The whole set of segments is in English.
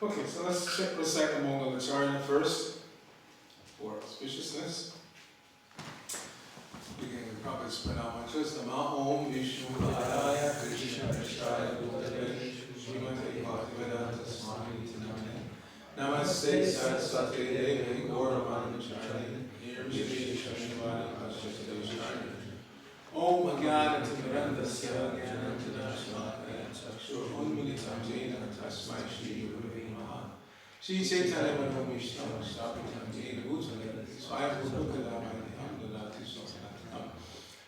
Okay, so let's recite the Mangalacharya first for auspiciousness. Beginning with Prabhu's pranam mantras. Nama Om Vishnu Padaya Krishna Prasthaya Bhutale Srimate Bhaktivedanta Swami Namane Namaste Saraswati Devi Gauravani Nirmishri Shashivani Pashyate Sharni Om Ajnana Timirandasya Jnanantanashmakaya Chakshur Unmilitam Jena Tasmai Shri Gurave Namaha Shri Chaitanya Manam Vishnu Sapitam Jena Bhutale Swayam Bhutakalamani Hamdulati Sotanatanam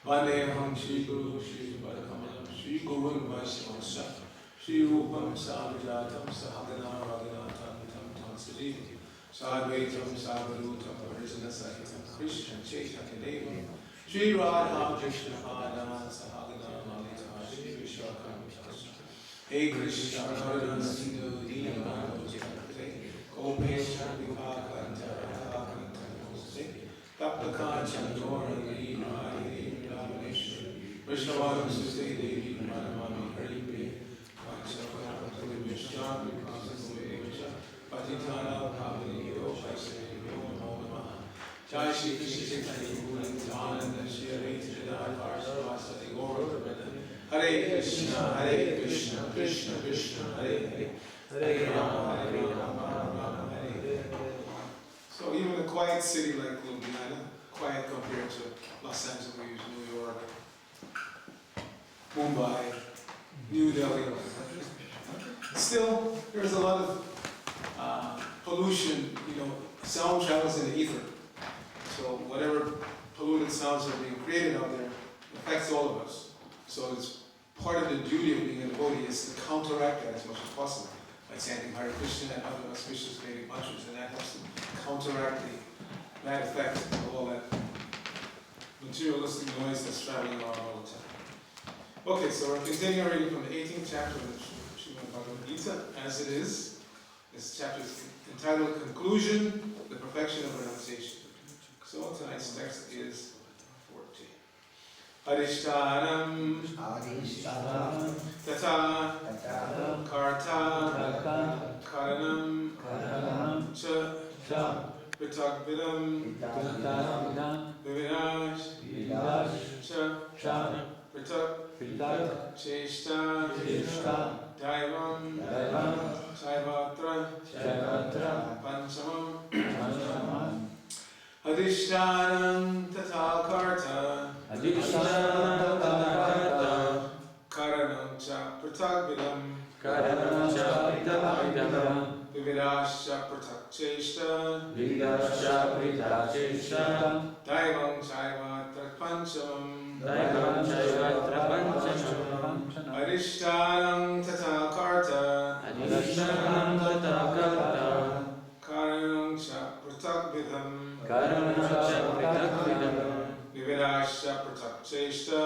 Vandeham Shri Guru Shri Padakamalam Shri Gurun Vaishnavasya Shri Rupam Savijatam Sahagana Raghunatam Tam Tam Sajiti Sadvaitam Savadutam Varijana Sahitam Krishna Chaitanya Devam Shri Radha Krishna Padana Sahagana Lalita Shri Vishakam Hey Krishna Karuna Sindhu Dinamano Jagate Gopesha Vipakanta Akanta Tapta Kanchan Gaurani Radhe Radhaneshwari Vishnavam Sute Devi Manamami Haripe Panchakam Vishna Vipasam Patitana Pavani Yopaisari Namo Namaha Jai Shri Krishna Chaitanya Nityananda Shri Advaita Varsavasati Gauravrata Hare Krishna, Krishna Krishna, Hare Hare, Hare Rama, Rama Hare Hare. So even a quiet city like Ljubljana, quiet compared to Los Angeles, New York, Mumbai, New Delhi, still there's a lot of pollution. Sound travels in the ether. So whatever polluted sounds are being created out there affects all of us. So it's part of the duty of being a devotee is to counteract that as much as possible by chanting Hare Krishna and other auspicious Vedic mantras, and that helps to counteract the bad effect of all that materialistic noise that's traveling around all the time. Okay, so we're continuing reading from the 18th chapter of the Srimad Bhagavad Gita, as it is. This chapter is entitled Conclusion, the Perfection of Renunciation. So tonight's text is 14. Adhishtanam Tata Karta Karanam Cha Pritagvidam Vivinash Cha Pritag Cheshta Daivam Chaivatra Panchamam Adhishtanam Tata Karta Karanam Cha Pritagvidam Vividascha Pratak Cheshta Daivam Chaivatra Panchamam Adhishtanam Tata Karta Karanam Cha Pritagvidam Vividascha Pratak Cheshta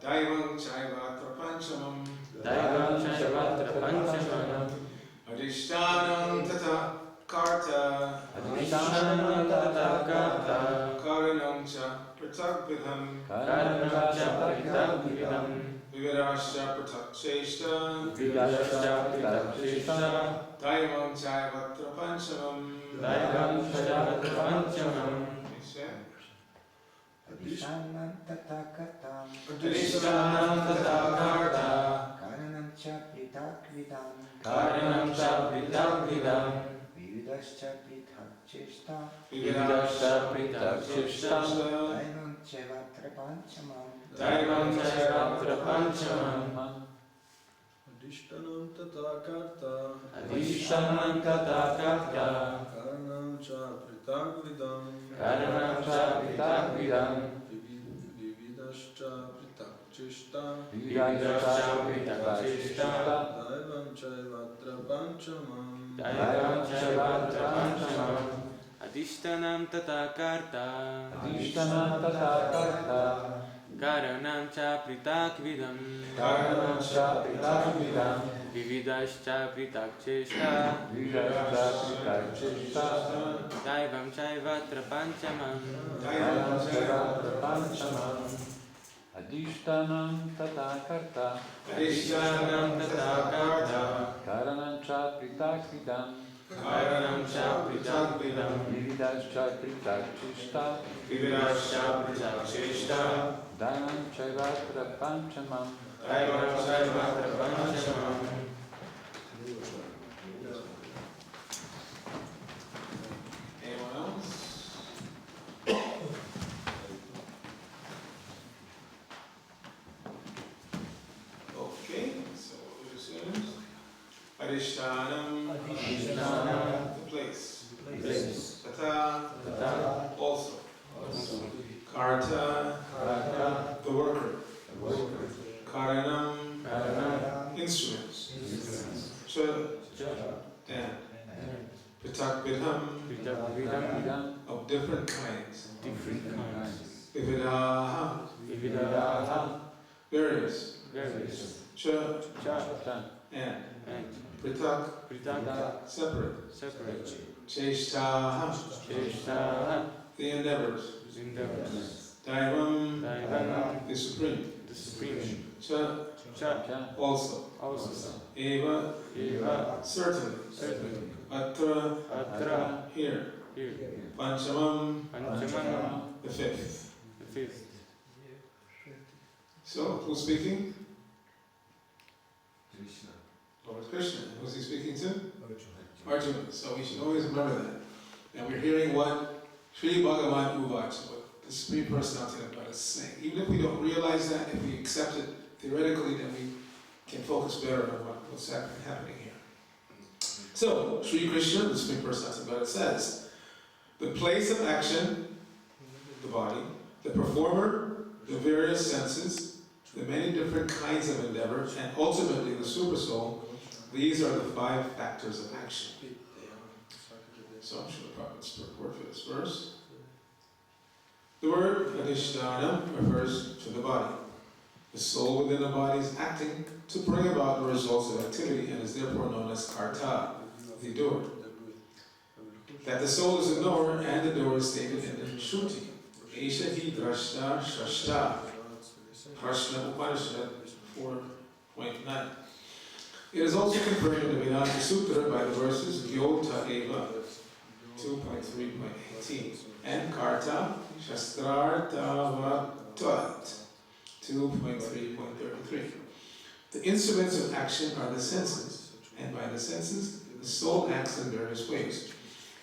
Daivam Chaivatra Panchamam Adhishtanam Tata Karta Karanam Cha Pritagvidam Vividascha Pratak Cheshta Daivam Chaivatra Panchamam Adhishtanam Tata Karta Karanam Cha Pritagvidam Vividascha Pratak Cheshta Daivam Chaivatra Panchamam Adhishtanam Tata Karta Karanam Cha Pritagvidam Vividascha Pratak Cheshta Daivam Chaivatra Panchamam Adhishtanam Tata Karta Karanam Cha Pritagvidam Vividascha Pratak Cheshta Daivam Chaivatra Panchamam Adhishtanam Tata Karta Adhishtanam Tata Karta pritagvidam. Karanam cha pritagvidam. Vividascha pritagchishta. Vividascha pritagchishta. Dainam chaivatra panchamam. Daivam chaivatra panchamam. Anyone else? Okay, so what was it? Adhishtanam, the place. Tata, also. Karta, the worker. Karanam, instruments. Cha, and. Pitakvidham, of different kinds. Vividaha, various. Cha, and. Pritak, separate. Cheshtaha, the endeavors. Daivam, the supreme. Cha, also. Eva, certainly. Atra, here. Panchamam, the fifth. So, who's speaking? Lord Krishna. Who's he speaking to? Arjuna. So we should always remember that. And we're hearing what Sri Bhagavan Uvacha, what the Supreme Personality of God is saying. Even if we don't realize that, if we accept it theoretically, then we can focus better on what's happening here. So, Sri Krishna, the Supreme Personality of God, says, the place of action, the body, the performer, the various senses, the many different kinds of endeavor, and ultimately the supersoul, these are the 5 factors of action. So I'm sure the Prophet's purport for this verse. The word Adhishtanam refers to the body. The soul within the body is acting to bring about the results of activity and is therefore known as Karta, the doer. That the soul is a knower and the doer is stated in the Shruti. Esha hi drashta shrashta. Prashna Upanishad 4.9. It is also confirmed in the Vedanta Sutra by the verses Gyota Eva 2.3.18 and Karta Shastrarta Vat 2.3.33. The instruments of action are the senses, and by the senses, the soul acts in various ways.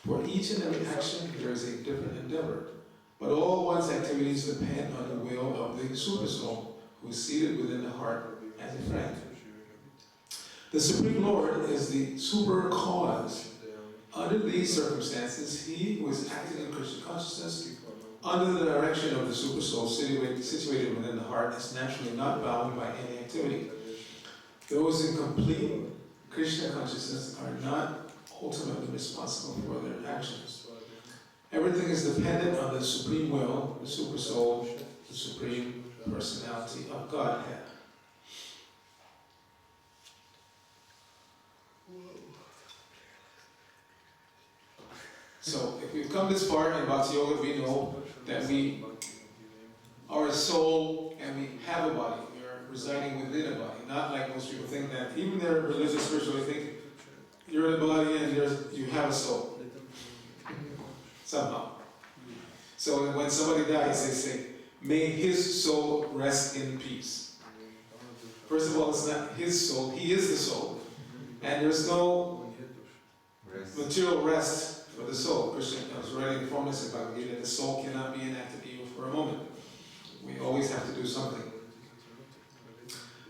For each and every action, there is a different endeavor, but all one's activities depend on the will of the Supersoul, who is seated within the heart as a friend. The Supreme Lord is the super cause. Under these circumstances, he who is acting in Krishna consciousness, under the direction of the Supersoul situated within the heart, is naturally not bound by any activity. Those in complete Krishna consciousness are not ultimately responsible for their actions. Everything is dependent on the Supreme Will, the Supersoul, the Supreme Personality of Godhead. So, if we've come this far in Bhakti Yoga, we know that we are a soul and we have a body. We are residing within a body. Not like most people think that even their religious spiritually think you're in a body and you have a soul. Somehow. So when somebody dies, they say, may his soul rest in peace. First of all, it's not his soul, he is the soul. And there's no material rest for the soul. Krishna has already informed us about that the soul cannot be inactive even for a moment. We always have to do something.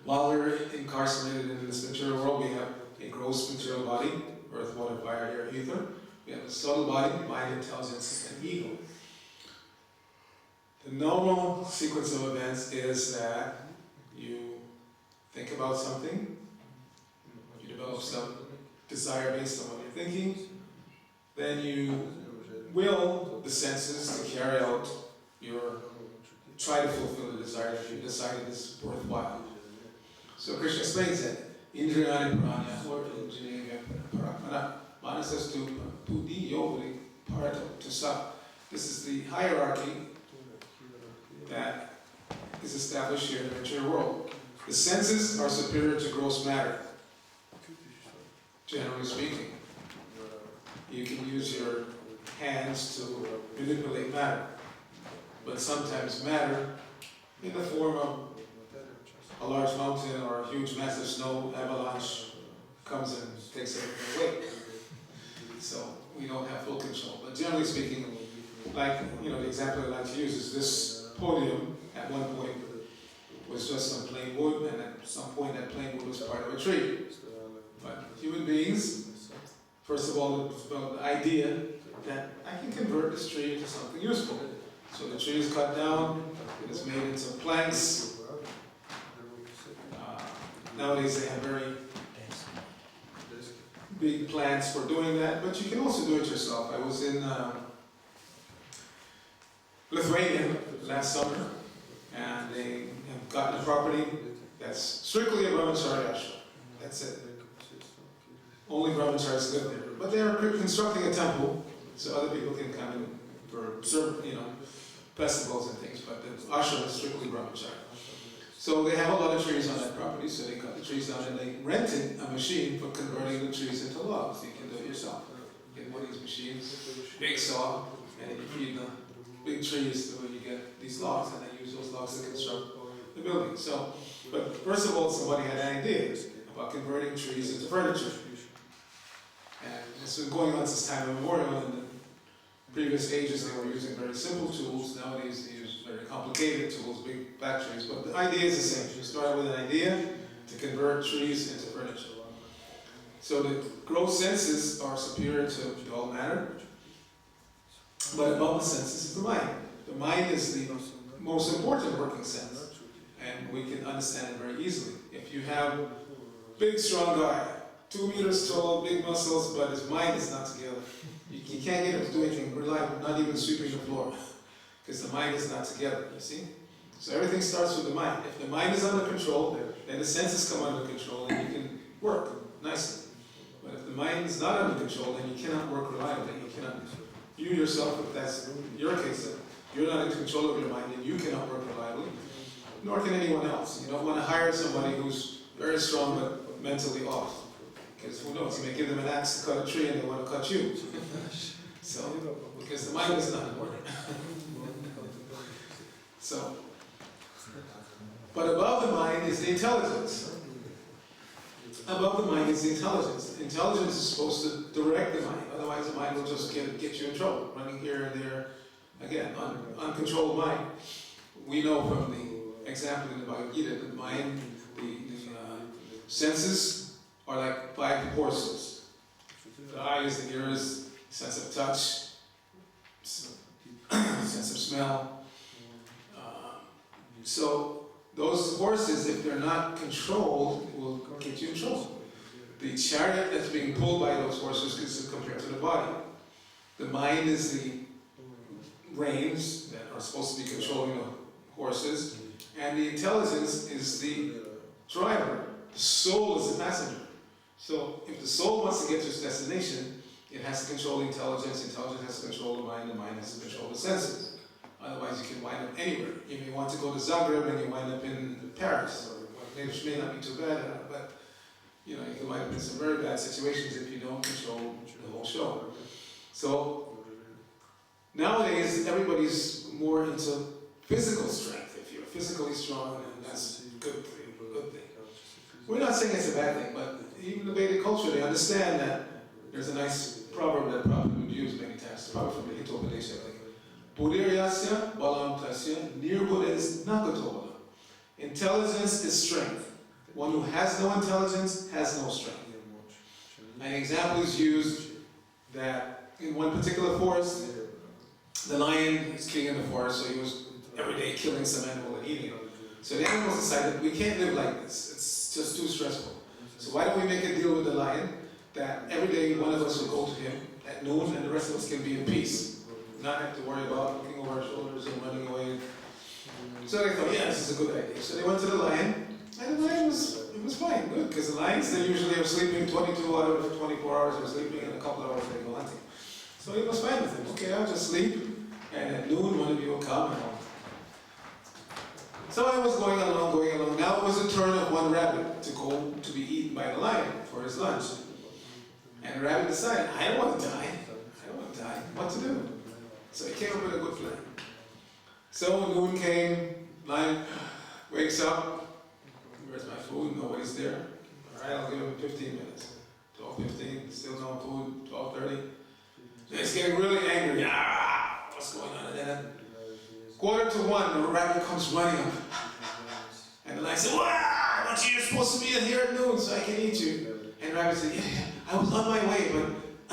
While we're incarcerated in this material world, we have a gross material body, earth, water, fire, air, ether. We have a subtle body, mind, intelligence, and ego. The normal sequence of events is that you think about something, you develop some desire based on what you're thinking, then you will the senses to carry out try to fulfill the desire that you decided is worthwhile. So Krishna explains that Indriyani Pranya or Indriyani Paramana Manasastu Buddhi Yogri Parato to Sa. This is the hierarchy that is established here in the material world. The senses are superior to gross matter. generally speaking. You can use your hands to manipulate matter, but sometimes matter, in the form of a large mountain or a huge massive snow avalanche, comes and takes everything away. So we don't have full control. But generally speaking, like, the example I like to use is this podium at one point was just some plain wood, and at some point that plain wood was part of a tree. But human beings, first of all, the idea that I can convert this tree into something useful. So the tree is cut down, it is made into planks. Nowadays they have very big plants for doing that, but you can also do it yourself. I was in Lithuania last summer, and they have gotten a property that's strictly a brahmachari ashram. That's it. Only brahmacharis live there. But they are constructing a temple, so other people can come in for festivals and things, but the ashram is strictly brahmachari. So they have a lot of trees on that property, so they cut the trees down and they rented a machine for converting the trees into logs. You can do it yourself. You get one of these machines, big saw, and you feed the big trees so you get these logs, and they use those logs to construct the building. So, but first of all, somebody had an idea about converting trees into furniture. And it's been going on since time immemorial. In the previous ages, they were using very simple tools. Nowadays, they use very complicated tools, big factories. But the idea is the same. You start with an idea to convert trees into furniture. So the gross senses are superior to dull matter. But above the senses is the mind. The mind is the most important working sense. And we can understand it very easily. If you have a big, strong guy, 2 meters tall, big muscles, but his mind is not together. You can't get him to do anything reliable, not even sweeping the floor, because the mind is not together, you see? So everything starts with the mind. If the mind is under control, then the senses come under control and you can work nicely. But if the mind is not under control, then you cannot work reliably. You yourself, if that's your case, you're not in control of your mind and you cannot work reliably, nor can anyone else. You don't want to hire somebody who's very strong but mentally off. Because who knows, you may give them an axe to cut a tree and they want to cut you. So, because the mind is not important. So, but above the mind is the intelligence. Above the mind is the intelligence. Intelligence is supposed to direct the mind, otherwise the mind will just get you in trouble, running here and there. Again, uncontrolled mind. We know from the example in the Bhagavad Gita, the mind, the senses are like 5 horses. The eyes, the ears, sense of touch, sense of smell. So those horses, if they're not controlled, will get you in trouble. The chariot that's being pulled by those horses is compared to the body. The mind is the reins that are supposed to be controlling the horses, and the intelligence is the driver. The soul is the passenger. So if the soul wants to get to its destination, it has to control the intelligence has to control the mind has to control the senses. Otherwise you can wind up anywhere. You may want to go to Zagreb and you wind up in Paris, which may not be too bad, but you can wind up in some very bad situations if you don't control the whole show. So nowadays everybody's more into physical strength. If you're physically strong, then that's good for you, good thing. We're not saying it's a bad thing, but even the Vedic culture, they understand that there's a nice proverb that Prabhu would use many times, probably from the Hitopadesha, like, Buddhiryasya balam tasya nirbuddhis nakatola. Intelligence is strength. One who has no intelligence has no strength. An example is used that in one particular forest, the lion is king in the forest, so he was every day killing some animal and eating it. So the animals decided, we can't live like this. It's just too stressful. So why don't we make a deal with the lion that every day one of us will go to him at noon and the rest of us can be in peace. Not have to worry about looking over our shoulders and running away. So they thought, yeah, this is a good idea. So they went to the lion, and the lion was fine, good, because the lions, they usually are sleeping 22 out of 24 hours, they're sleeping, and a couple of hours they go hunting. So he was fine with him. Okay, I'll just sleep, and at noon one of you will come and I'll. So I was going along. Now it was the turn of one rabbit to be eaten by the lion for his lunch. And the rabbit decided, I don't want to die. I don't want to die. What to do? So he came up with a good plan. So noon came, lion wakes up. Where's my food? Nobody's there. All right, I'll give him 15 minutes. 12:15, still no food. 12:30. He's getting really angry. Ah, what's going on? And then 1:45, the rabbit comes running up. And the lion said, "Wow, but you're supposed to be in here at noon so I can eat you." And the rabbit said, yeah, I was on my way, but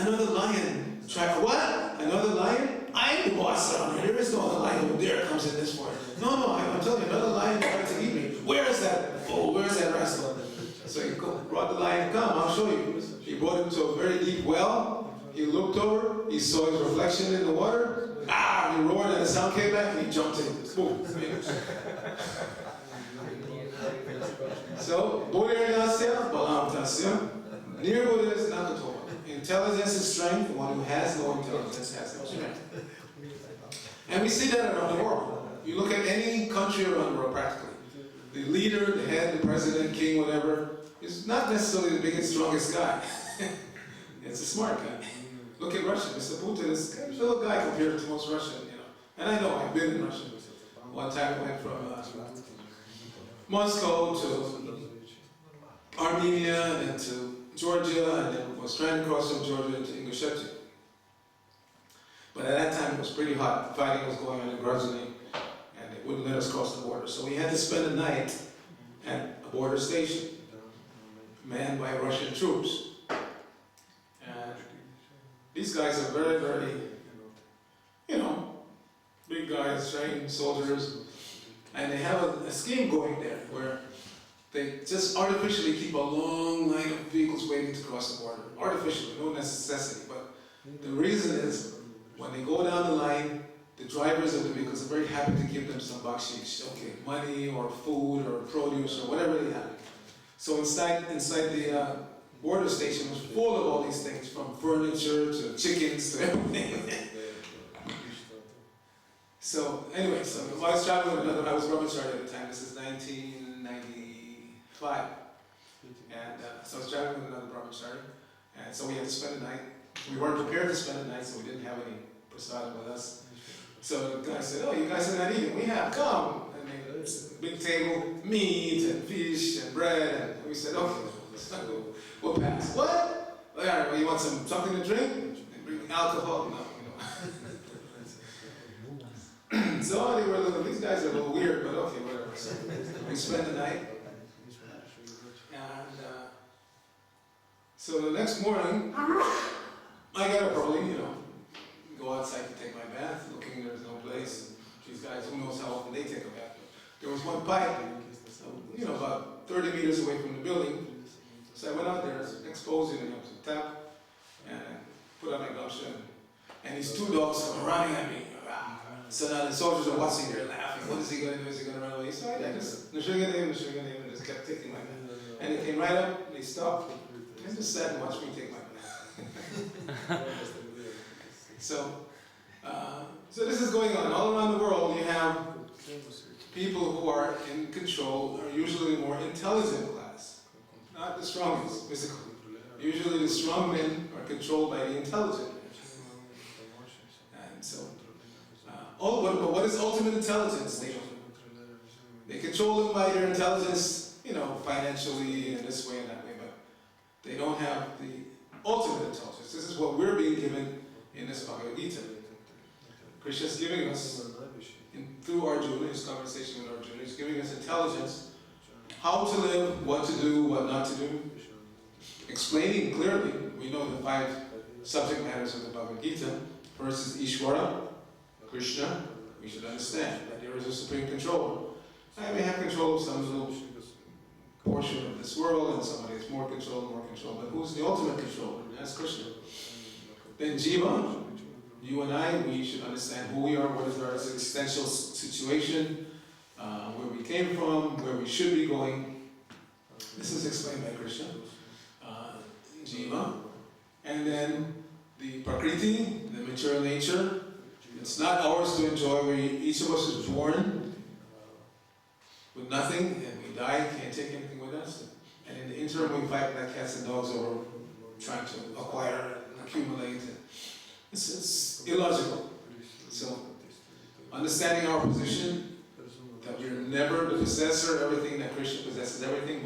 another lion tried. What? Another lion? I'm the boss around here. There is no other lion over there comes in this morning. No, I'm telling you, another lion tried to eat me. Where is that fool? Where is that rascal? So he brought the lion, come, I'll show you. He brought him to a very deep well. He looked over, he saw his reflection in the water. Ah, he roared and the sound came back and he jumped in. Boom. So, Bodhirinasya, Balamtasya, near Buddha is Nakatoa. Intelligence is strength, the one who has no intelligence has no strength. And we see that around the world. You look at any country around the world practically. The leader, the head, the president, king, whatever, is not necessarily the biggest, strongest guy. It's a smart guy. Look at Russia. Mr. Putin is a little guy compared to most Russian, you know. And I know, I've been in Russia. One time I went from Moscow to Armenia and to Georgia, and then was trying to cross from Georgia into Ingushetia. But at that time it was pretty hot. Fighting was going on in Grozny, and they wouldn't let us cross the border. So we had to spend the night at a border station, manned by Russian troops. And these guys are very, very, you know, big guys, trained soldiers, and they have a scheme going there where they just artificially keep a long line of vehicles waiting to cross the border. Artificially, no necessity, but the reason is when they go down the line, the drivers of the vehicles are very happy to give them some bakshish, okay, money or food or produce or whatever they have. So inside the border station was full of all these things, from furniture to chickens to everything. So anyway, so I was traveling with another, I was brahmachari at the time, this is 1995. And so I was traveling with another brahmachari, and so we had to spend the night. We weren't prepared to spend the night, so we didn't have any prasadam with us. So the guy said, oh, you guys are not eating, we have, come. And it's a big table, meat and fish and bread, and we said, okay, we'll pass. What? All right, well, you want something to drink? Bring alcohol? No, you know. So they were these guys are a little weird, but okay, whatever. So we spent the night. And so the next morning, I got up early, you know, go outside to take my bath, looking there's no place. These guys, who knows how often they take a bath. There was one pipe, you know, about 30 meters away from the building. So I went out there, exposed it, you know, to tap, and put on my gloves, and these two dogs come running at me. So now the soldiers are watching, they're laughing. What is he going to do? Is he going to run away? So I just, and just kept taking my bath. And they came right up, they stopped, and just sat and watched me take my bath. So this is going on. All around the world, you have people who are in control, are usually the more intelligent class, not the strongest physically. Usually the strong men are controlled by the intelligent men. And so, but what is ultimate intelligence? They control them by their intelligence, you know, financially in this way and that way, but they don't have the ultimate intelligence. This is what we're being given in this Bhagavad Gita. Krishna is giving us, through Arjuna, his conversation with Arjuna, he's giving us intelligence, how to live, what to do, what not to do, explaining clearly. We know the 5 subject matters of the Bhagavad Gita. First is Ishvara, Krishna. We should understand that there is a supreme controller. I may have control of some little portion of this world, and somebody has more control, but who's the ultimate controller? That's Krishna. Then Jiva, you and I, we should understand who we are, what is our existential situation, where we came from, where we should be going. This is explained by Krishna. Jiva. And then the Prakriti, the material nature. It's not ours to enjoy. Each of us is born with nothing, and we die, can't take anything with us. And in the interim, we fight like cats and dogs over trying to acquire and accumulate. It's illogical. So, understanding our position, that we're never the possessor of everything, that Krishna possesses everything,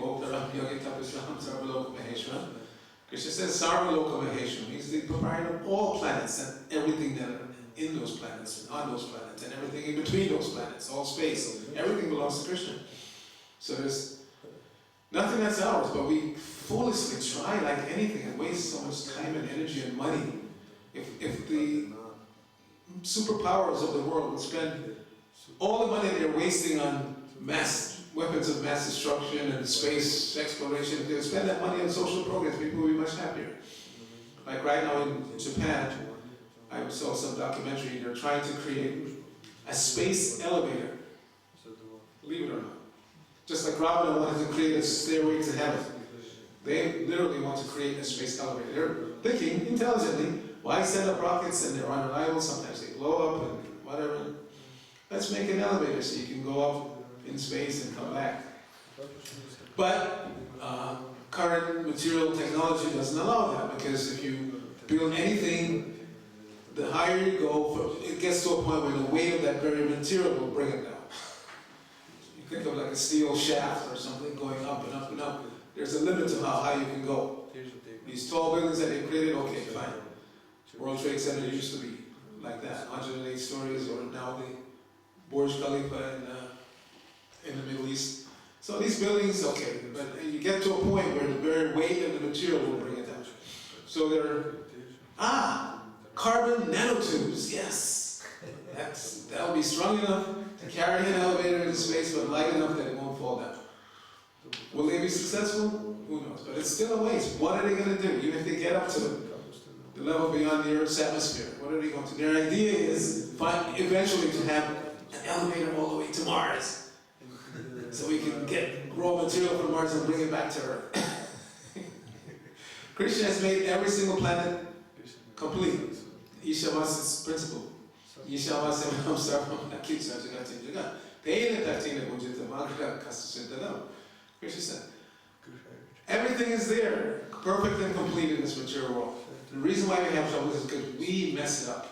Krishna says Sarvaloka Maheshwara, he's the proprietor of all planets and everything that are in those planets, and on those planets, and everything in between those planets, all space, everything belongs to Krishna. So there's nothing that's ours, but we foolishly try like anything and waste so much time and energy and money. If the superpowers of the world would spend all the money they're wasting on weapons of mass destruction and space exploration, if they would spend that money on social programs, people would be much happier. Like right now in Japan, I saw some documentary, they're trying to create a space elevator. Believe it or not. Just like Ravana wanted to create a stairway to heaven. They literally want to create a space elevator. They're thinking intelligently, why send up rockets and they're unreliable, sometimes they blow up and whatever. Let's make an elevator so you can go up in space and come back. But current material technology doesn't allow that, because if you build anything, the higher you go, it gets to a point where the weight of that very material will bring it down. You think of like a steel shaft or something going up and up and up. There's a limit to how high you can go. These tall buildings that they created, okay, fine. World Trade Center used to be like that, 108 stories, or now the Burj Khalifa in the Middle East. So these buildings, okay, but you get to a point where the very weight of the material will bring it down. So there are, carbon nanotubes, yes. That'll be strong enough to carry an elevator into space, but light enough that it won't fall down. Will they be successful? Who knows? But it's still a waste. What are they going to do? Even if they get up to the level beyond the Earth's atmosphere, what are they going to do? Their idea is eventually to have an elevator all the way to Mars, so we can get raw material from Mars and bring it back to Earth. Krishna has made every single planet complete. Ishavas's principle. Ishavasya sarvam akitsa jagati jagat. Teina tatina bhujita magra kastasindana. Krishna said, everything is there, perfect and complete in this material world. The reason why we have trouble is because we mess it up.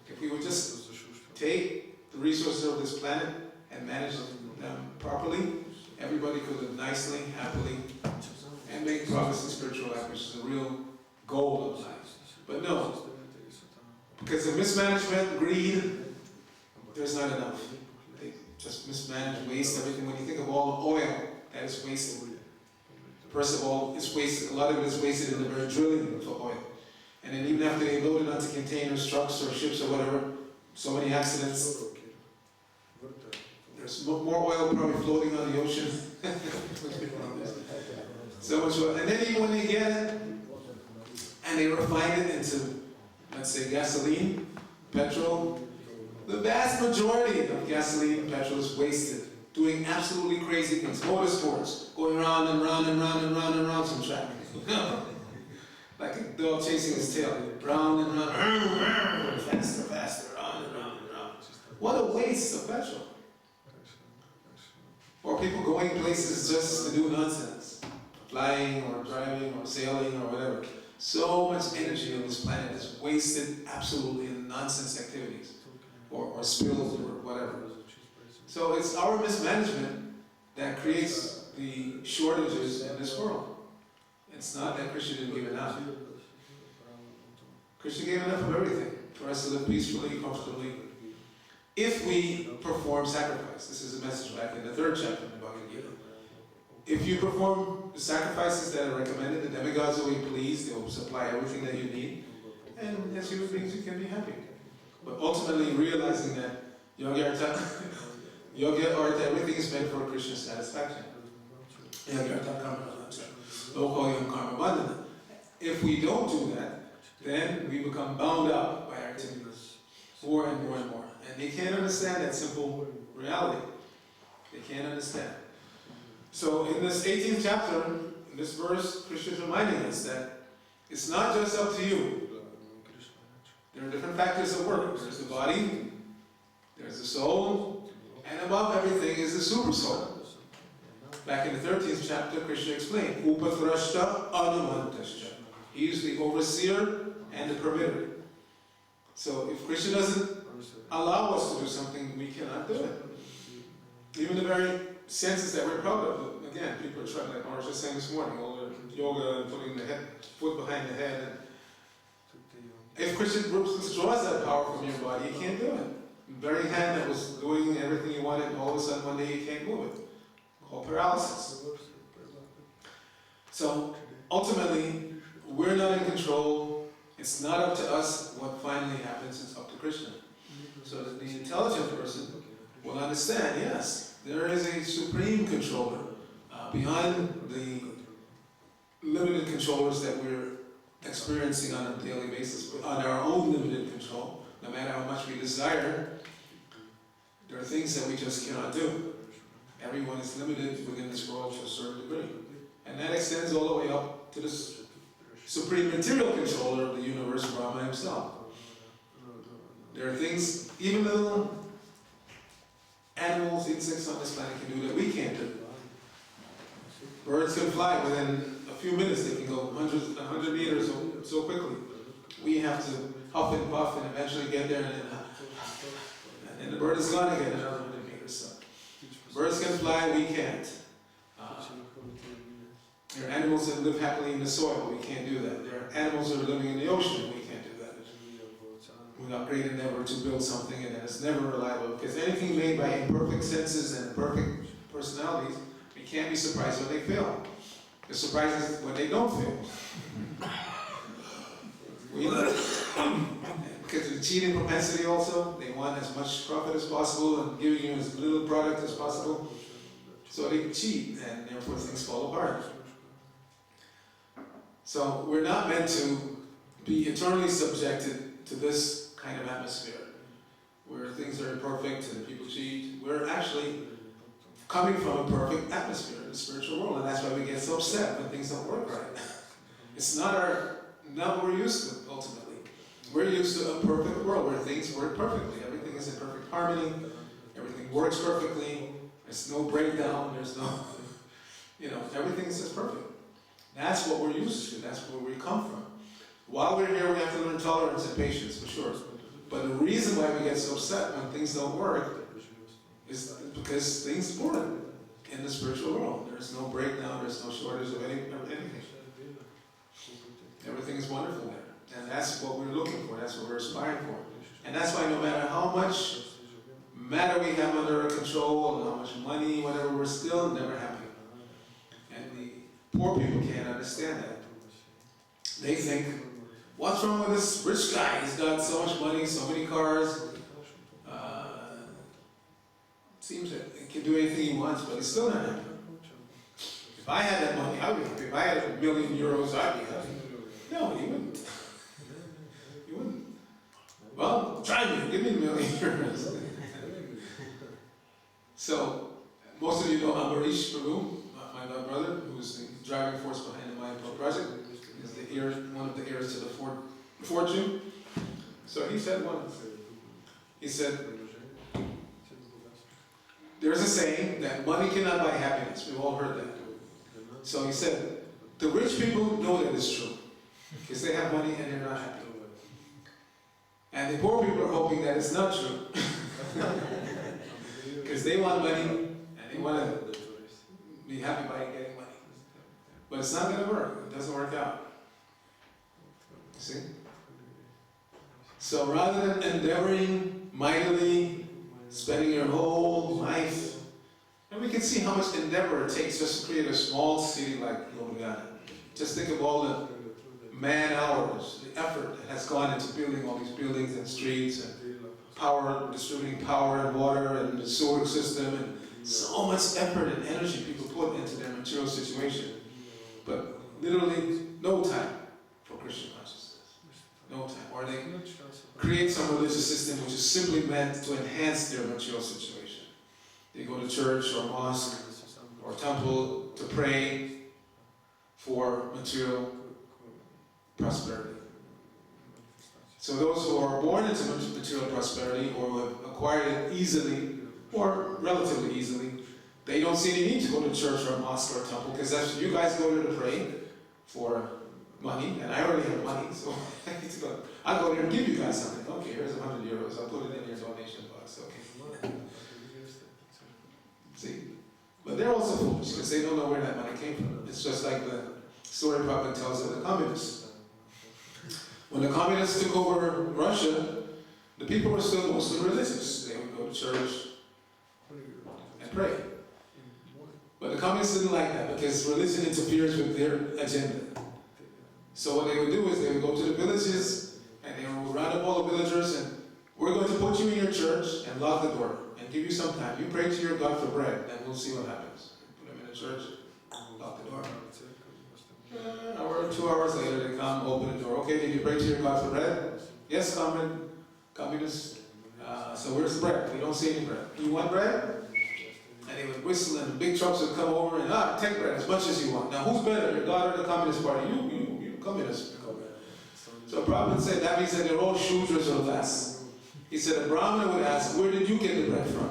If we would just take the resources of this planet and manage them properly, everybody could live nicely, happily, and make progress in spiritual life, which is the real goal of life. But no, because of mismanagement, greed, there's not enough. They just mismanage, waste everything. When you think of all the oil that is wasted, first of all, it's wasted. A lot of it is wasted in the very drilling for oil. And then even after they load it onto containers, trucks, or ships, or whatever, so many accidents. There's more oil probably floating on the ocean. So much oil. And then even when they get it, and they refine it into, let's say, gasoline, petrol, the vast majority of gasoline and petrol is wasted, doing absolutely crazy things. Motorsports, going round and round and round and round and round some track. Like a dog chasing his tail, round and round, faster, faster, round and round and round. What a waste of petrol. Or people going places just to do nonsense, flying or driving or sailing or whatever. So much energy on this planet is wasted absolutely in nonsense activities, or spills or whatever. So it's our mismanagement that creates the shortages in this world. It's not that Krishna didn't give enough. Krishna gave enough of everything for us to live peacefully, comfortably, if we perform sacrifice. This is a message back in the 3rd chapter of the Bhagavad Gita. If you perform the sacrifices that are recommended, the demigods will be pleased, they will supply everything that you need, and as human beings you can be happy. But ultimately realizing that Yogi Artha, everything is meant for Krishna's satisfaction. If we don't do that, then we become bound up by our activities more and more and more. And they can't understand that simple reality. They can't understand. So in this 18th chapter, in this verse, Krishna is reminding us that it's not just up to you. There are different factors at work. There's the body, there's the soul, and above everything is the super soul. Back in the 13th chapter, Krishna explained, Upatrashta Anumantascha. He's the overseer and the permitter. So if Krishna doesn't allow us to do something, we cannot do it. Even the very senses that we're proud of. Again, people are trying, like I was just saying this morning, all the yoga and putting the foot behind the head. And if Krishna withdraws that power from your body, you can't do it. The very hand that was doing everything you wanted, all of a sudden one day you can't move it. Called paralysis. So ultimately, we're not in control. It's not up to us what finally happens. It's up to Krishna. So that the intelligent person will understand, yes, there is a supreme controller beyond the limited controllers that we're experiencing on a daily basis, on our own limited control. No matter how much we desire, there are things that we just cannot do. Everyone is limited within this world to a certain degree. And that extends all the way up to the supreme material controller of the universe, Brahma himself. There are things, even little animals, insects on this planet can do that we can't do. Birds can fly within a few minutes, they can go 100 meters so quickly. We have to huff and puff and eventually get there, and the bird is gone again another 100 meters. So birds can fly, we can't. There are animals that live happily in the soil, we can't do that. There are animals that are living in the ocean, we can't do that. Without great endeavor to build something, and it's never reliable. Because anything made by imperfect senses and imperfect personalities, we can't be surprised when they fail. The surprise is when they don't fail. Because of the cheating propensity also, they want as much profit as possible and giving you as little product as possible. So they cheat, and therefore things fall apart. So we're not meant to be eternally subjected to this kind of atmosphere, where things are imperfect and people cheat. We're actually coming from a perfect atmosphere in the spiritual world, and that's why we get so upset when things don't work right. It's not what we're used to, ultimately. We're used to a perfect world where things work perfectly. Everything is in perfect harmony, everything works perfectly, there's no breakdown, there's no, everything is just perfect. That's what we're used to, that's where we come from. While we're here, we have to learn tolerance and patience, for sure. But the reason why we get so upset when things don't work is because things work in the spiritual world. There's no breakdown, there's no shortage of anything. Everything is wonderful there. And that's what we're looking for, that's what we're aspiring for. And that's why no matter how much matter we have under our control, and how much money, whatever, we're still never happy. And the poor people can't understand that. They think, what's wrong with this rich guy? He's got so much money, so many cars. Seems that he can do anything he wants, but he's still not happy. If I had that money, I'd be happy. If I had €1 million, I'd be happy. No, you wouldn't. You wouldn't. Well, try me. Give me €1 million. So, most of you know Ambarish Prabhu, my brother, who's the driving force behind the Mayapur project. He's the heir, one of the heirs to the fortune. So he said once, there's a saying that money cannot buy happiness. We've all heard that. So he said, the rich people know that it's true, because they have money and they're not happy. And the poor people are hoping that it's not true, because they want money and they want to be happy by getting money. But it's not going to work. It doesn't work out. You see? So rather than endeavoring mightily, spending your whole life, and we can see how much endeavor it takes just to create a small city like Ljubljana. Just think of all the man hours, the effort that has gone into building all these buildings and streets and power, distributing power and water and the sewer system, and so much effort and energy people put into their material situation. But literally no time for Christian consciousness. No time. Or they create some religious system which is simply meant to enhance their material situation. They go to church or mosque or temple to pray for material prosperity. So those who are born into material prosperity or who have acquired it easily or relatively easily, they don't see any need to go to church or mosque or temple, because that's you guys go there to pray for money, and I already have money, so I need to go. I'll go there and give you guys something. Okay, here's €100. I'll put it in your donation box. Okay. See? But they're also foolish because they don't know where that money came from. It's just like the story Prabhupada tells of the communists. When the communists took over Russia, the people were still mostly religious. They would go to church and pray. But the communists didn't like that because religion interferes with their agenda. So what they would do is they would go to the villages and they would round up all the villagers and we're going to put you in your church and lock the door and give you some time. You pray to your God for bread and we'll see what happens. Put them in the church, lock the door. An hour or 2 hours later they come, open the door. Okay, did you pray to your God for bread? Yes, communists. So where's the bread? We don't see any bread. You want bread? And they would whistle and the big trucks would come over and take bread as much as you want. Now who's better, your God or the Communist Party? You communists. So Prabhupada said that means that they're all Shudras or less. He said a Brahmana would ask, where did you get the bread from?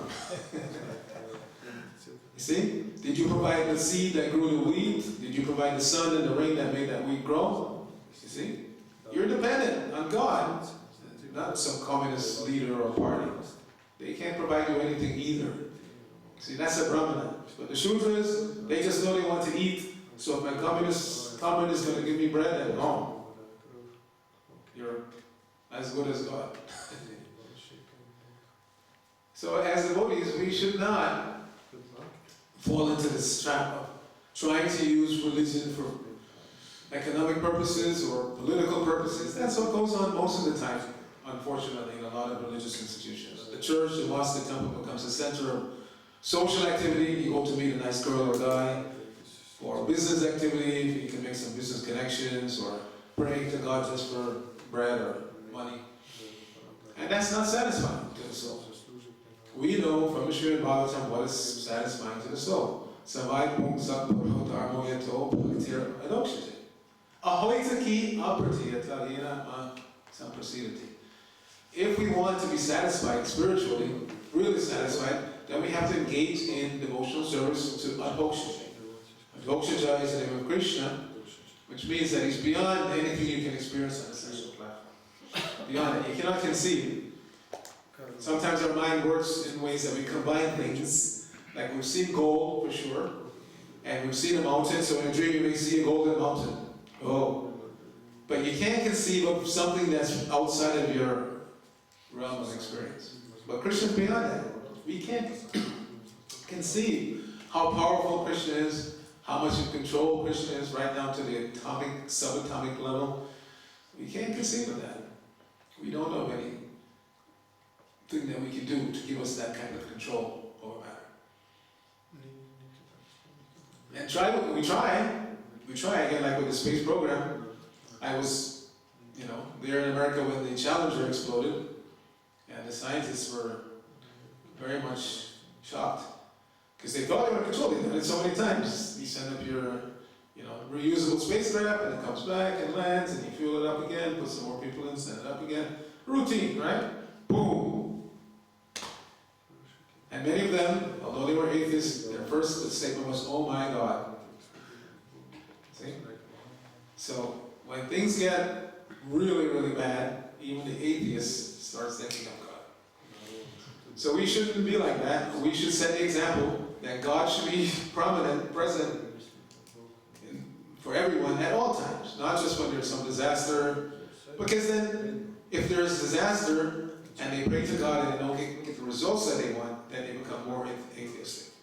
You see? Did you provide the seed that grew the wheat? Did you provide the sun and the rain that made that wheat grow? You see? You're dependent on God, not some communist leader or party. They can't provide you anything either. See, that's a Brahmana. But the Shudras, they just know they want to eat. So if my communist is going to give me bread, then no. You're as good as God. So as devotees, we should not fall into this trap of trying to use religion for economic purposes or political purposes. That's what goes on most of the time, unfortunately, in a lot of religious institutions. The church, the mosque, the temple becomes a center of social activity. You go to meet a nice girl or guy, or business activity, you can make some business connections, or praying to God just for bread or money. And that's not satisfying to the soul. We know from the Srimad Bhagavatam what is satisfying to the soul. Savai pung sak purho dharmo yato bhaktir adokshite. Ahoitaki apratiyata yena ma samprasidati. If we want to be satisfied spiritually, really satisfied, then we have to engage in devotional service to Adhokshaja. Adhokshaja is the name of Krišna, which means that he's beyond anything you can experience on a sensual platform. Beyond it. You cannot conceive. Sometimes our mind works in ways that we combine things. Like we've seen gold, for sure, and we've seen a mountain, so in a dream you may see a golden mountain. Oh. But you can't conceive of something that's outside of your realm of experience. But Krishna's beyond that. We can't conceive how powerful Krishna is, how much of control Krishna is, right down to the atomic, subatomic level. We can't conceive of that. We don't know anything that we can do to give us that kind of control over matter. And we try again, like with the space program. I was, there in America when the Challenger exploded, and the scientists were very much shocked because they thought they were controlled. They've done it so many times. You send up your, reusable spacecraft, and it comes back and lands, and you fuel it up again, put some more people in, send it up again. Routine, right? Boom. And many of them, although they were atheists, their first statement was, "Oh my God." See? So when things get really, really bad, even the atheist starts thinking of God. So we shouldn't be like that. We should set the example that God should be prominent, present for everyone at all times, not just when there's some disaster. Because then, if there's disaster and they pray to God and they don't get the results that they want, then they become more atheistic.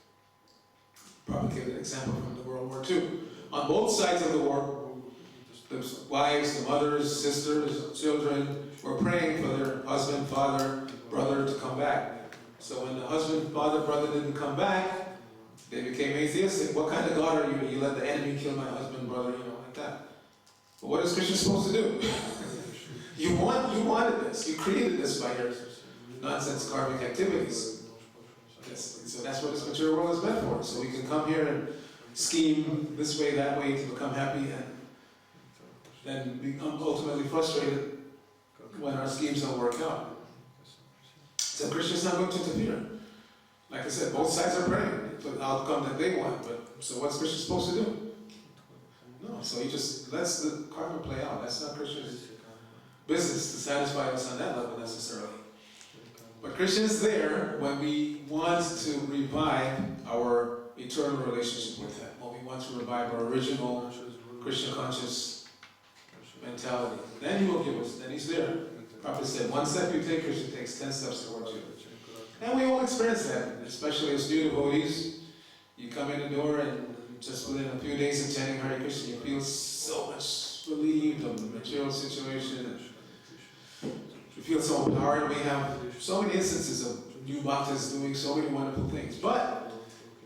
Probably give an example from the World War II. On both sides of the war, the wives, the mothers, sisters, children were praying for their husband, father, brother to come back. So when the husband, father, brother didn't come back, they became atheistic. What kind of God are you? You let the enemy kill my husband, brother, like that. But what is Krishna supposed to do? You wanted this. You created this by your nonsense karmic activities. So that's what this material world is meant for. So we can come here and scheme this way, that way to become happy and then become ultimately frustrated when our schemes don't work out. So Krishna's not going to interfere. Like I said, both sides are praying for the outcome that they want. But so what's Krishna supposed to do? No, So he just lets the karma play out. That's not Krishna's business to satisfy us on that level necessarily. But Krishna is there when we want to revive our eternal relationship with Him, when we want to revive our original Krishna conscious mentality. Then He will give us, then He's there. Prabhupada said, one step you take, Krishna takes 10 steps towards you. And we all experience that, especially as new devotees. You come in the door and just within a few days of chanting Hare Krishna, you feel so much relieved of the material situation. You feel so empowered. We have so many instances of new bhaktas doing so many wonderful things. But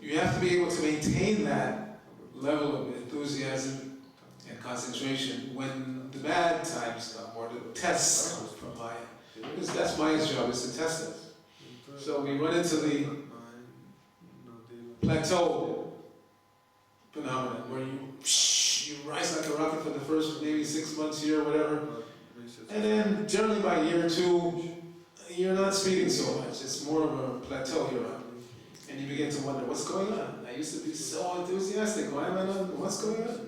you have to be able to maintain that level of enthusiasm and concentration when the bad times come, or the tests come from Maya. Because that's Maya's job, is to test us. So we run into the plateau phenomenon where you rise like a rocket for the first maybe 6 months, year, whatever. And then generally by year 2, you're not speeding so much. It's more of a plateau you're on. And you begin to wonder, what's going on? I used to be so enthusiastic. Why am I not? What's going on?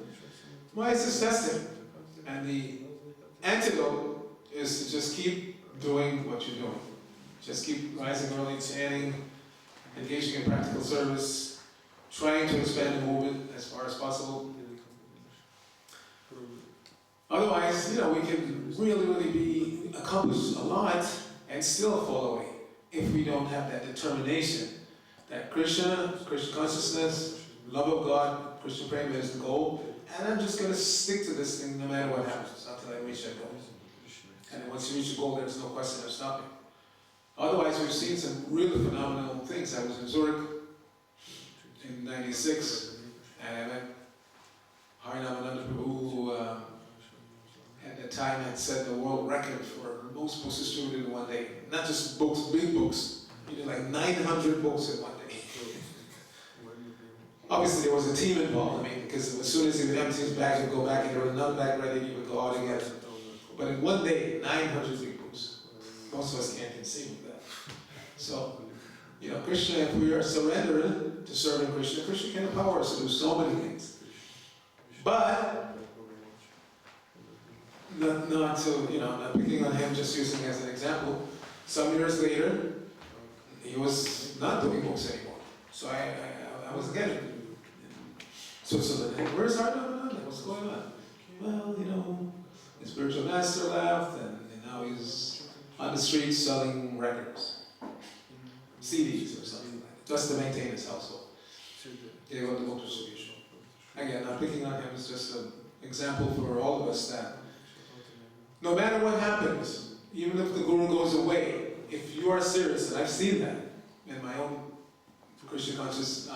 Why is this testing? And the antidote is to just keep doing what you're doing. Just keep rising early, chanting, engaging in practical service, trying to expand the movement as far as possible. Otherwise, we can really accomplish a lot and still fall away if we don't have that determination that Krishna consciousness, love of God, Krishna prema is the goal, and I'm just going to stick to this thing no matter what happens until I reach that goal. And then once you reach the goal, there's no question of stopping. Otherwise, we've seen some really phenomenal things. I was in Zurich in '96, and I met Harinamananda Prabhu, who at the time had set the world record for most books distributed in one day. Not just books, big books. He did like 900 books in one day. Obviously, there was a team involved. Because as soon as he would empty his bag, he'd go back, and there was another bag ready, he would go out again. But in one day, 900 big books. Most of us can't conceive of that. So, Krishna, if we are surrendered to serving Krishna, Krishna can empower us to do so many things. But, not picking on him, just using as an example, some years later, he was not doing books anymore. So I was again in Switzerland. And where's Harinamananda? What's going on? Well, his spiritual master left, and now he's on the streets selling records, CDs or something like that, just to maintain his household. They go to book distribution. Again, not picking on him, it's just an example for all of us that no matter what happens, even if the guru goes away, if you are serious, and I've seen that in my own Krishna conscious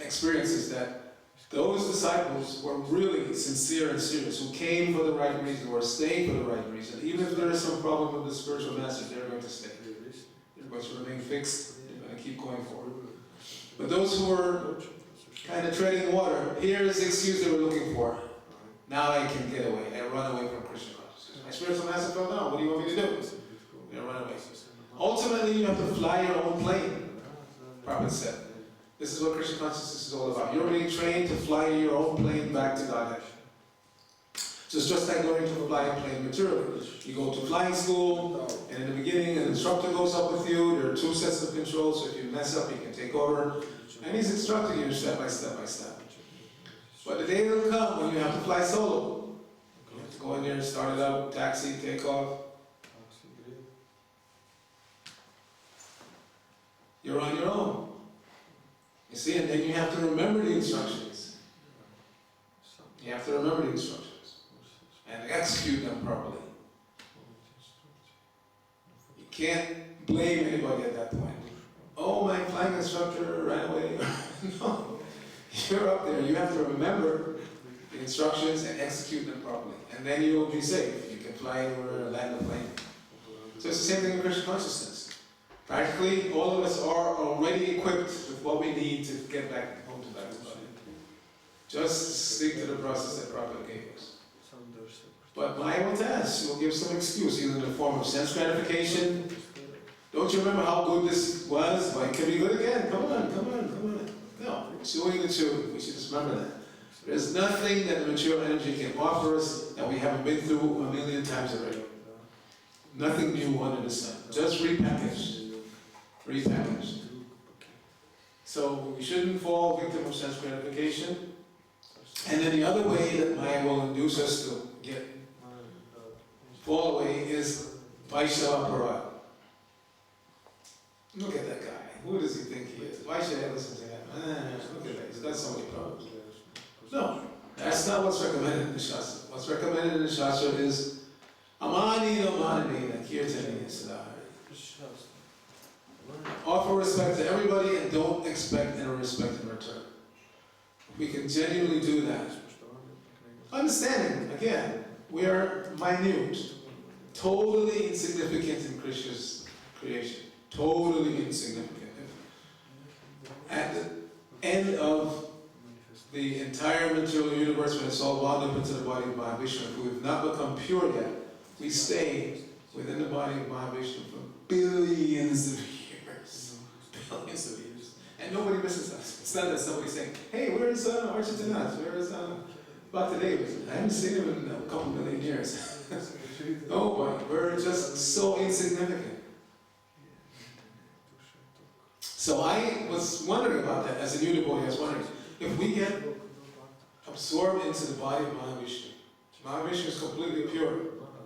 experiences, that those disciples were really sincere and serious, who came for the right reason, or stayed for the right reason. Even if there is some problem with the spiritual master, they're going to stay. They're going to remain fixed, they're going to keep going forward. But those who were kind of treading water, here's the excuse they were looking for. Now I can get away. I run away from Krishna consciousness. My spiritual master fell down. What do you want me to do? I run away. Ultimately, you have to fly your own plane. Prabhupada said. This is what Krishna consciousness is all about. You're being trained to fly your own plane back to Godhead. So it's just like learning to fly a plane materially. You go to flying school, and in the beginning, an instructor goes up with you. There are 2 sets of controls, so if you mess up, he can take over. And he's instructing you step by step by step. But the day will come when you have to fly solo. You have to go in there, start it up, taxi, take off. You're on your own. You see, and then you have to remember the instructions. You have to remember the instructions and execute them properly. You can't blame anybody at that point. Oh, my flying instructor ran away. No, you're up there. You have to remember the instructions and execute them properly. And then you will be safe. You can fly anywhere, land a plane. So it's the same thing in Krishna consciousness. Practically, all of us are already equipped with what we need to get back home to back to God. Just stick to the process that Prabhupada gave us. But Maya will test. She'll give some excuse, either in the form of sense gratification. Don't you remember how good this was? Well, it can be good again. Come on. No, chewing the chew. We should just remember that. There's nothing that the material energy can offer us that we haven't been through 1,000,000 times already. Nothing new under the sun. Just repackaged. Repackaged. So we shouldn't fall victim of sense gratification. And then the other way that Maya will induce us to fall away is Vaishnava Parad. Look at that guy. Who does he think he is? Why should I listen to him? Look at that. He's got so many problems. No, that's not what's recommended in the Shastra. What's recommended in the Shastra is Amanina Mananina Kirtanina Sadhara. Offer respect to everybody and don't expect any respect in return. We can genuinely do that. Understanding, again, we are minute, totally insignificant in Krishna's creation. Totally insignificant. At the end of the entire material universe, when it's all wound up into the body of Mahavishnu, if we have not become pure yet, we stay within the body of Mahavishnu for billions of years. Billions of years. And nobody misses us. It's not that somebody's saying, hey, where's Arcita? Where's Bhakti David? I haven't seen him in a couple million years. Nobody. We're just so insignificant. So I was wondering about that as a new devotee. I was wondering, if we get absorbed into the body of Mahavishnu, Mahavishnu is completely pure,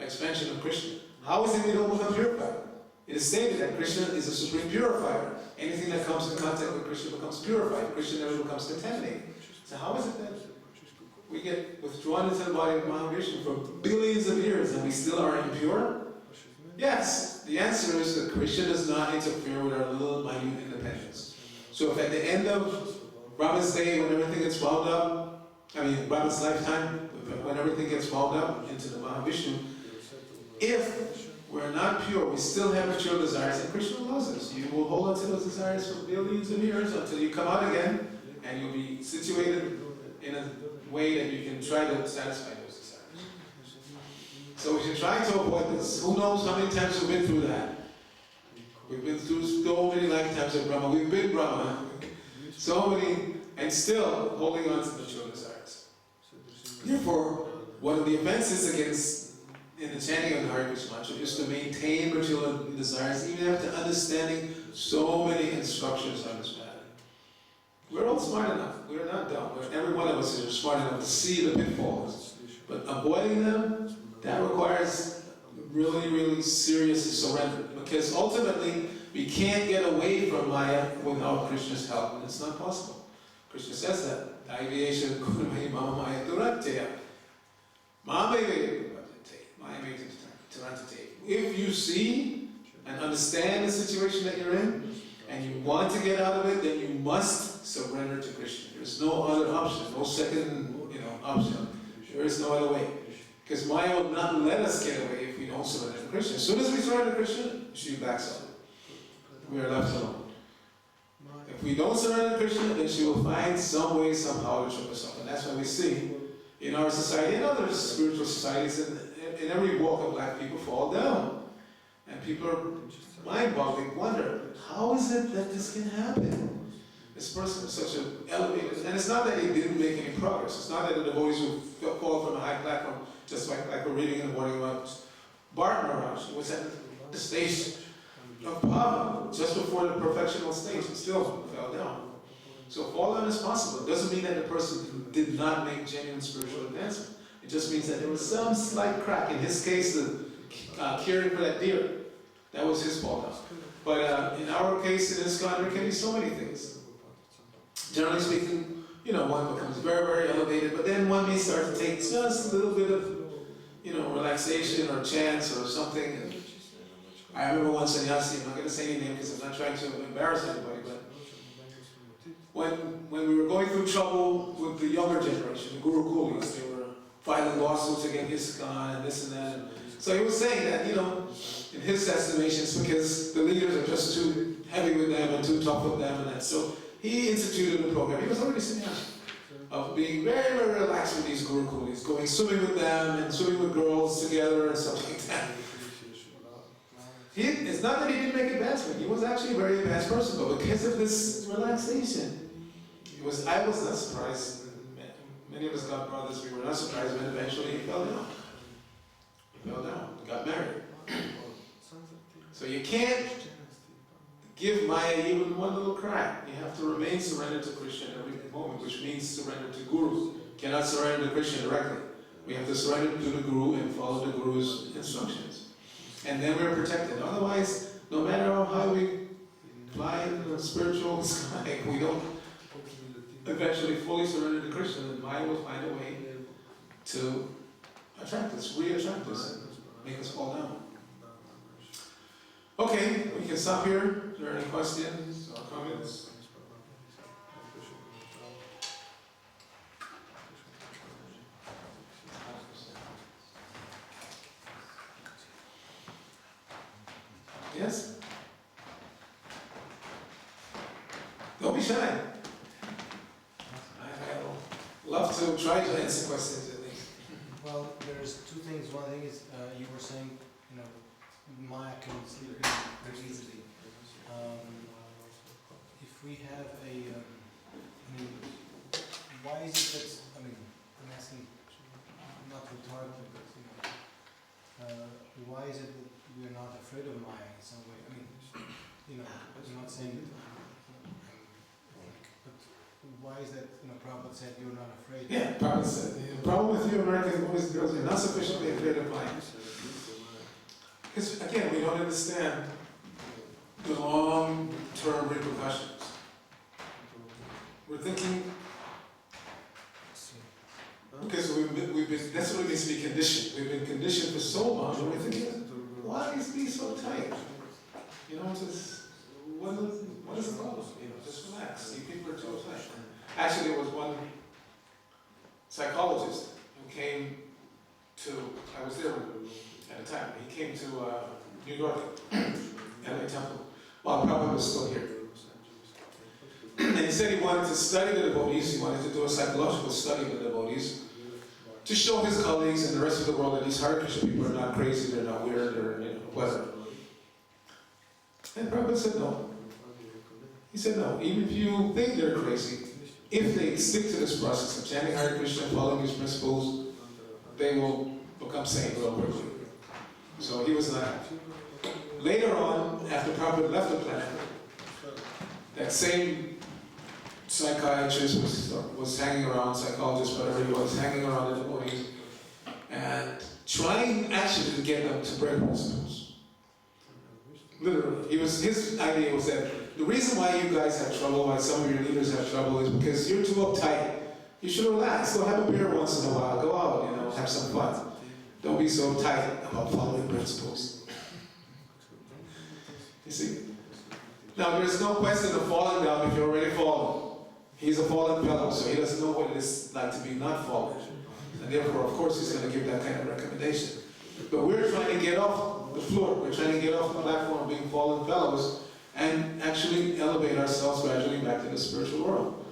expansion of Krishna. How is it we don't become purified? It is stated that Krishna is a supreme purifier. Anything that comes in contact with Krishna becomes purified. Krishna never becomes contaminated. So how is it that we get withdrawn into the body of Mahavishnu for billions of years and we still are impure? Yes, the answer is that Krishna does not interfere with our little minute independence. So if at the end of Brahma's day, when everything gets wound up, Brahma's lifetime, when everything gets wound up into the Mahavishnu, if we're not pure, we still have material desires, and Krishna loves us. You will hold on to those desires for billions of years until you come out again, and you'll be situated in a way that you can try to satisfy those desires. So we should try to avoid this. Who knows how many times we've been through that? We've been through so many lifetimes of Brahma. We've been Brahma. So many, and still holding on to the material desires. Therefore, one of the offenses against in the chanting of the Hare Krishna mantra is to maintain material desires, even after understanding so many instructions on this matter. We're all smart enough. We're not dumb. Every one of us is smart enough to see the pitfalls. But avoiding them, that requires really, really serious surrender. Because ultimately, we can't get away from Maya without Krishna's help, and it's not possible. Krishna says that. If you see and understand the situation that you're in, and you want to get out of it, then you must surrender to Krishna. There's no other option, no second, option. There is no other way. Because Maya will not let us get away if we don't surrender to Krishna. As soon as we surrender to Krishna, she backs up. We are left alone. If we don't surrender to Krishna, then she will find some way, somehow, to trip us up. And that's what we see in our society and other spiritual societies. In every walk of life, people fall down. And people are mind-boggling, wonder, how is it that this can happen? This person is such an elevated, and it's not that he didn't make any progress. It's not that the devotees who fall from a high platform, just like we're reading in the morning about Bharata Maharaj, who was at the stage of power, just before the perfectional stage, and still fell down. So fall down is possible. It doesn't mean that the person did not make genuine spiritual advancement. It just means that there was some slight crack. In his case, the caring for that deer, that was his fall down. But in our case, in ISKCON, there can be so many things. Generally speaking, one becomes very, very elevated, but then one may start to take just a little bit of, relaxation or chance or something. And I remember one sannyasi, I'm not going to say any name because I'm not trying to embarrass anybody, but when we were going through trouble with the younger generation, the Guru Kulis, they were filing lawsuits against ISKCON and this and that. And so he was saying that, in his estimation, it's because the leaders are just too heavy with them and too tough with them and that. So he instituted a program. He was already sannyasi, of being very, very relaxed with these Guru Kulis, going swimming with them and swimming with girls together and stuff like that. It's not that he didn't make advancement. He was actually a very advanced person, but because of this relaxation, I was not surprised. Many of us got brothers, we were not surprised when eventually he fell down. He fell down, he got married. So you can't give Maya even one little crack. You have to remain surrendered to Krishna at every moment, which means surrender to Guru. You cannot surrender to Krishna directly. We have to surrender to the Guru and follow the Guru's instructions. And then we're protected. Otherwise, no matter how high we fly in the spiritual sky, we don't eventually fully surrender to Krishna, then Maya will find a way to attract us, re-attract us, and make us fall down. Okay, we can stop here. Are there any questions or comments? Yes? Don't be shy. I love to try to answer questions at least. Well, there's two things. One thing is you were saying, Maya can sleep very easily. If we have why is it that, I'm asking, not rhetorically, but, why is it that we're not afraid of Maya in some way? I'm not saying but why is that, Prabhupada said you're not afraid? Yeah, Prabhupada said, the problem with you American boys and girls, you're not sufficiently afraid of Maya. Because again, we don't understand the long-term repercussions. We're thinking, because we've been, that's what it means to be conditioned. We've been conditioned for so long, and we're thinking, why is he so tight? Just, what is the problem? Just relax. You people are too tight. Actually, there was one psychologist who came to, I was there at the time, he came to New York, LA Temple, while Prabhupada was still here. And he said he wanted to study the devotees, he wanted to do a psychological study of the devotees, to show his colleagues and the rest of the world that these Hare Krishna people are not crazy, they're not weird, or whatever. And Prabhupada said no. He said no, even if you think they're crazy, if they stick to this process of chanting Hare Krishna, following these principles, they will become sane real quickly. So he was not happy. Later on, after Prabhupada left the planet, that same psychiatrist was hanging around, psychologist, whatever he was, hanging around the devotees, and trying actually to get them to break principles. Literally. His idea was that the reason why you guys have trouble, why some of your leaders have trouble, is because you're too uptight. You should relax, go have a beer once in a while, go out, have some fun. Don't be so tight about following principles. You see? Now, there's no question of falling down if you're already fallen. He's a fallen fellow, so he doesn't know what it is like to be not fallen. And therefore, of course, he's going to give that kind of recommendation. But we're trying to get off the floor. We're trying to get off the platform of being fallen fellows and actually elevate ourselves gradually back to the spiritual world.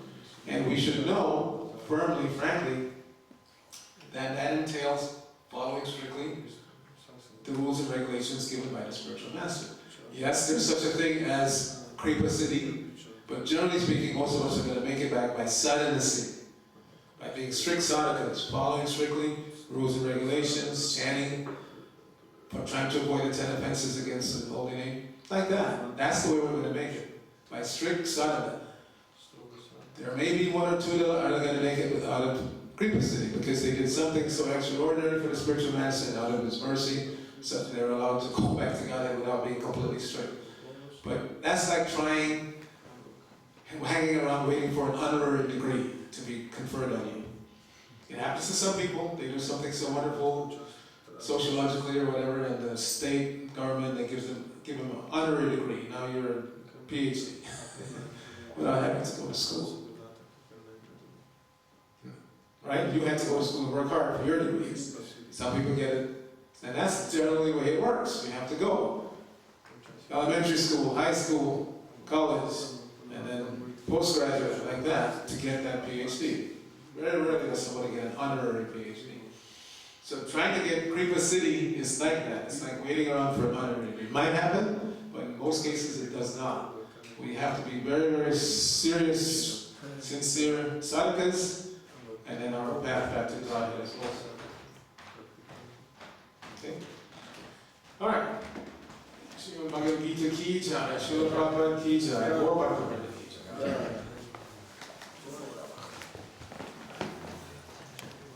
And we should know, firmly, frankly, that that entails following strictly the rules and regulations given by the spiritual master. Yes, there's such a thing as Kripa Siddhi, but generally speaking, most of us are going to make it back by sadhana siddhi, by being strict sadhakas, following strictly rules and regulations, chanting, trying to avoid the 10 offenses against the holy name, like that. That's the way we're going to make it, by strict sadhana. There may be one or two that are going to make it out of Kripa Siddhi, because they did something so extraordinary for the spiritual master, and out of his mercy, so that they're allowed to go back to God without being completely strict. But that's like hanging around waiting for an honorary degree to be conferred on you. It happens to some people, they do something so wonderful, sociologically or whatever, and the state government, they give them an honorary degree. Now you're a PhD, without having to go to school. Right? You had to go to school and work hard for your degrees. Some people get it. And that's generally the way it works. You have to go. Elementary school, high school, college, and then postgraduate, like that, to get that PhD. Very rarely does somebody get an honorary PhD. So trying to get Kripa Siddhi is like that. It's like waiting around for an honorary degree. It might happen, but in most cases it does not. We have to be very, very serious, sincere sadhakas, and then our path back to Godhead is also. Okay? Alright. Srimad Bhagavad Gita ki jai, Srila Prabhupada ki jai, Gaur Bhakta Vrinda ki jai.